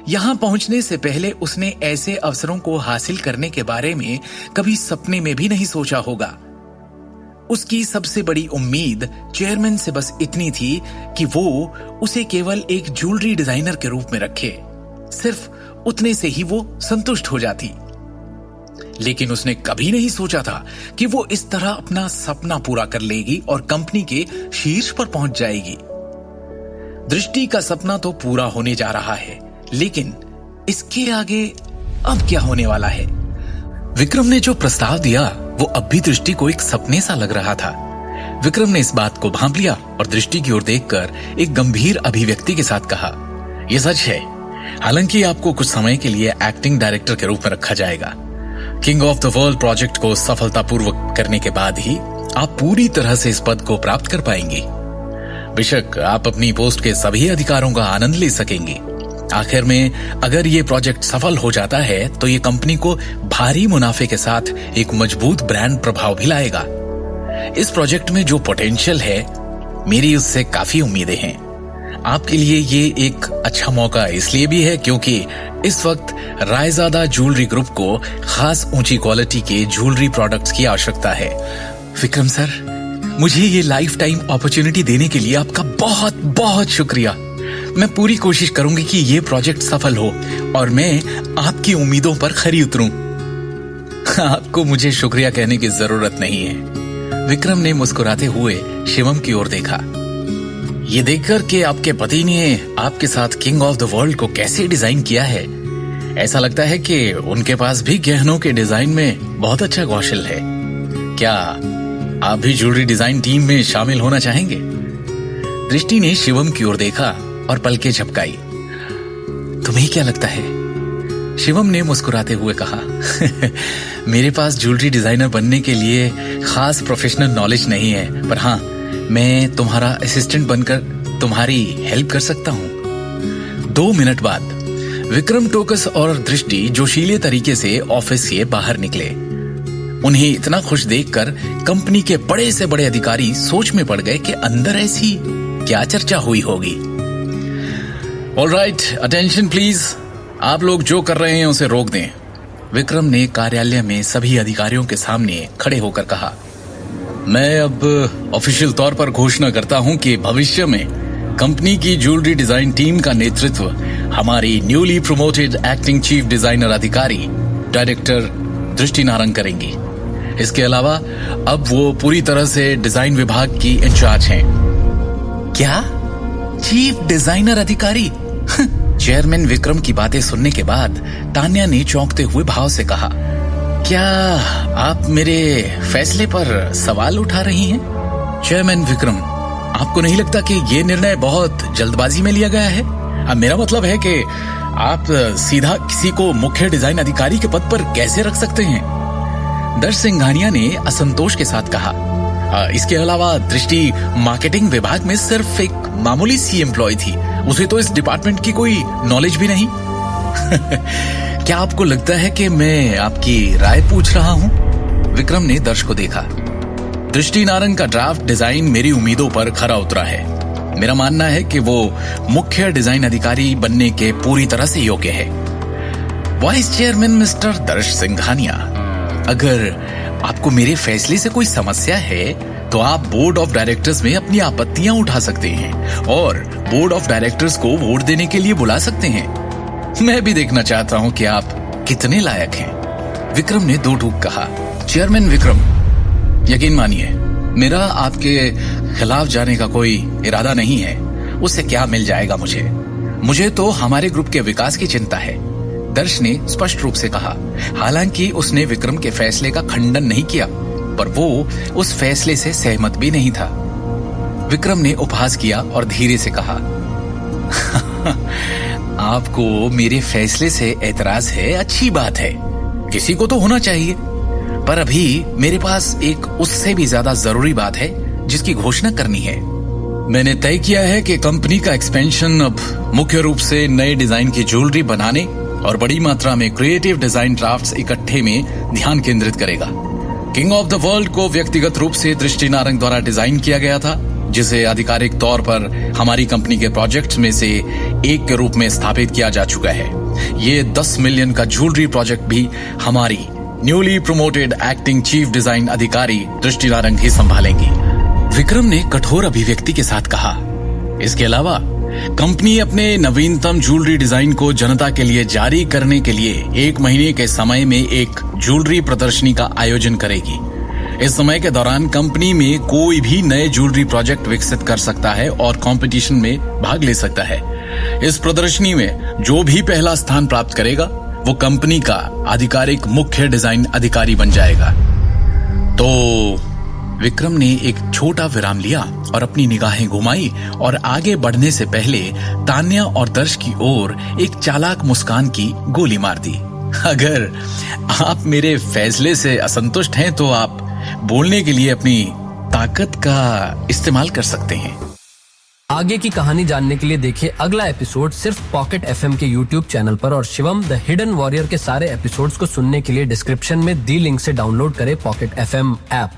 यहां पहुंचने से पहले उसने ऐसे अवसरों को हासिल करने के बारे में कभी सपने में भी नहीं सोचा होगा। उसकी सबसे बड़ी उम्मीद चेयरमैन से बस इतनी थी कि वो उसे केवल एक ज्वेलरी डिजाइनर के रूप में रखे। सिर्फ उतने से ही वो संतुष्ट हो जाती। लेकिन उसने कभी नहीं सोचा था कि वो इस तरह अपना सपना पूरा कर लेगी और कंपनी के शीर्ष पर पहुंच जाएगी। दृष्टि का सपना तो पूरा होने जा रहा है, लेकिन इसके आगे अब क्या होने वाला है? विक्रम ने जो प्रस्ताव दिया वो अब भी दृष्टि को एक सपने सा लग रहा था। विक्रम ने इस बात को भांप लिया और दृष्टि की ओर देखकर एक गंभीर अभिव्यक्ति के साथ कहा, यह सच है। हालांकि आपको कुछ समय के लिए एक्टिंग डायरेक्टर के रूप में रखा जाएगा। King of the world project को सफलतापूर्वक करने के बाद ही आप पूरी तरह से इस पद को प्राप्त कर पाएंगे। बेशक आप अपनी पोस्ट के सभी अधिकारों का आनंद ले सकेंगे। आखिर में अगर ये प्रोजेक्ट सफल हो जाता है तो ये कंपनी को भारी मुनाफे के साथ एक मजबूत ब्रांड प्रभाव भी लाएगा। इस प्रोजेक्ट में जो पोटेंशियल है, मेरी उससे काफी उम्मीदें हैं। आपके लिए ये एक अच्छा मौका इसलिए भी है क्योंकि इस वक्त रायजादा ज्वेलरी ग्रुप को खास ऊंची क्वालिटी के ज्वेलरी प्रोडक्ट्स की आवश्यकता है। विक्रम सर, मुझे ये लाइफ टाइम अपॉर्चुनिटी देने के लिए आपका बहुत बहुत शुक्रिया। मैं पूरी कोशिश करूंगी कि ये प्रोजेक्ट सफल हो और मैं आपकी उम्मीदों पर खरी उतरूं। आपको मुझे शुक्रिया कहने की जरूरत नहीं है। विक्रम ने मुस्कुराते हुए शिवम की ओर देखा। ये देखकर कि आपके पति ने आपके साथ किंग ऑफ द वर्ल्ड को कैसे डिजाइन किया है, ऐसा लगता है कि उनके पास भी गहनों के डिजाइन में बहुत अच्छा कौशल है। क्या आप भी ज्वेलरी डिजाइन टीम में शामिल होना चाहेंगे? दृष्टि ने शिवम की ओर देखा और पलकें झपकाई। तुम्हें क्या लगता है? शिवम ने मुस्कुराते हुए कहा, मेरे पास ज्वेलरी डिजाइनर बनने के लिए खास प्रोफेशनल नॉलेज नहीं है, पर हाँ, मैं तुम्हारा असिस्टेंट बनकर तुम्हारी हेल्प कर सकता हूं। 2 मिनट बाद विक्रम टोकस और दृष्टि जोशीले तरीके से ऑफिस से बाहर निकले। उन्हें इतना खुश देखकर कंपनी के बड़े से बड़े अधिकारी सोच में पड़ गए कि अंदर ऐसी क्या चर्चा हुई होगी। Alright, attention please. आप लोग जो कर रहे हैं उसे रोक दें। विक्रम ने कार्यालय में सभी अधिकारियों के सामने खड़े होकर कहा, मैं अब ऑफिशियल तौर पर घोषणा करता हूं कि भविष्य में कंपनी की ज्वेलरी डिजाइन टीम का नेतृत्व हमारी newly promoted acting chief designer अधिकारी डायरेक्टर दृष्टि नारंग करेंगी। इसके अलावा अब वो पूरी तरह से डिजाइन विभाग की इंचार्ज हैं। क्या? चीफ डिजाइनर अधिकारी? चेयरमैन विक्रम की बातें सुनने के बाद तान्या ने चौंकते हुए भाव से कहा, क्या आप मेरे फैसले पर सवाल उठा रही हैं? चेयरमैन विक्रम, आपको नहीं लगता कि ये निर्णय बहुत जल्दबाजी में लिया गया है? अब मेरा मतलब है कि आप सीधा किसी को मुख्य डिजाइन अधिकारी के पद पर कैसे रख सकते हैं? दर्श सिंघानिया ने असंतोष के साथ कहा, इसके अलावा दृष्टि मार्केटिंग विभाग में सिर्फ एक मामूली सी एम्प्लॉय थी। उसे तो इस डिपार्टमेंट की कोई नॉलेज भी नहीं। क्या आपको लगता है कि मैं आपकी राय पूछ रहा हूं? विक्रम ने दर्श को देखा। दृष्टि नारंग का ड्राफ्ट डिजाइन मेरी उम्मीदों पर खरा उतरा है। मेरा मानना है कि वो मुख्य डिजाइन अधिकारी बनने के पूरी तरह से योग्य है। वाइस चेयरमैन मिस्टर दर्श सिंघानिया, अगर आपको मेरे फैसले से कोई समस्या है तो आप बोर्ड ऑफ डायरेक्टर्स में अपनी आपत्तियां उठा सकते हैं और बोर्ड ऑफ डायरेक्टर्स को वोट देने के लिए बुला सकते हैं। मैं भी देखना चाहता हूं कि आप कितने लायक हैं। विक्रम ने दो टूक कहा। चेयरमैन विक्रम, यकीन मानिए मेरा आपके खिलाफ जाने का कोई इरादा नहीं है। उससे क्या मिल जाएगा मुझे तो हमारे ग्रुप के विकास की चिंता है, दर्श ने स्पष्ट रूप से कहा। हालांकि उसने विक्रम के फैसले का खंडन नहीं किया, पर वो उस फैसले से सहमत भी नहीं था। विक्रम ने उपहास किया और धीरे से कहा, आपको मेरे फैसले से एतराज है, अच्छी बात है, किसी को तो होना चाहिए, पर अभी मेरे पास एक उससे भी ज्यादा जरूरी बात है जिसकी घोषणा करनी है। मैंने तय किया है कि कंपनी का एक्सपेंशन अब मुख्य रूप से नए डिजाइन की ज्वेलरी बनाने और बड़ी मात्रा में क्रिएटिव डिजाइन ड्राफ्ट्स इकट्ठे में ध्यान केंद्रित करेगा। किंग ऑफ द वर्ल्ड को व्यक्तिगत रूप से दृष्टि नारंग द्वारा डिजाइन किया गया था। जिसे आधिकारिक तौर पर हमारी कंपनी के प्रोजेक्ट्स में से एक के रूप में स्थापित किया जा चुका है। ये 10 मिलियन का ज्वेलरी प्रोजेक्ट भी हमारी newly promoted acting chief design अधिकारी दृष्टि नारंग ही संभालेंगी। विक्रम ने कठोर अभिव्यक्ति के साथ कहा। इसके अलावा कंपनी अपने नवीनतम ज्वेलरी डिजाइन को जनता के लिए जारी करने के लिए 1 महीने के समय में एक ज्वेलरी प्रदर्शनी का आयोजन करेगी। इस समय के दौरान कंपनी में कोई भी नए ज्वेलरी प्रोजेक्ट विकसित कर सकता है और कंपटीशन में भाग ले सकता है। इस प्रदर्शनी में जो भी पहला स्थान प्राप्त करेगा वो कंपनी का आधिकारिक मुख्य डिजाइन अधिकारी बन जाएगा। तो विक्रम ने एक छोटा विराम लिया और अपनी निगाहें घुमाई और आगे बढ़ने से पहले तान्या और दर्श की ओर एक चालाक मुस्कान की गोली मार दी। अगर आप मेरे फैसले से असंतुष्ट हैं तो आप बोलने के लिए अपनी ताकत का इस्तेमाल कर सकते हैं। आगे की कहानी जानने के लिए देखिए अगला एपिसोड सिर्फ पॉकेट एफएम के यूट्यूब चैनल पर और शिवम द हिडन वॉरियर के सारे एपिसोड्स को सुनने के लिए डिस्क्रिप्शन में दी लिंक से डाउनलोड करें पॉकेट एफएम ऐप।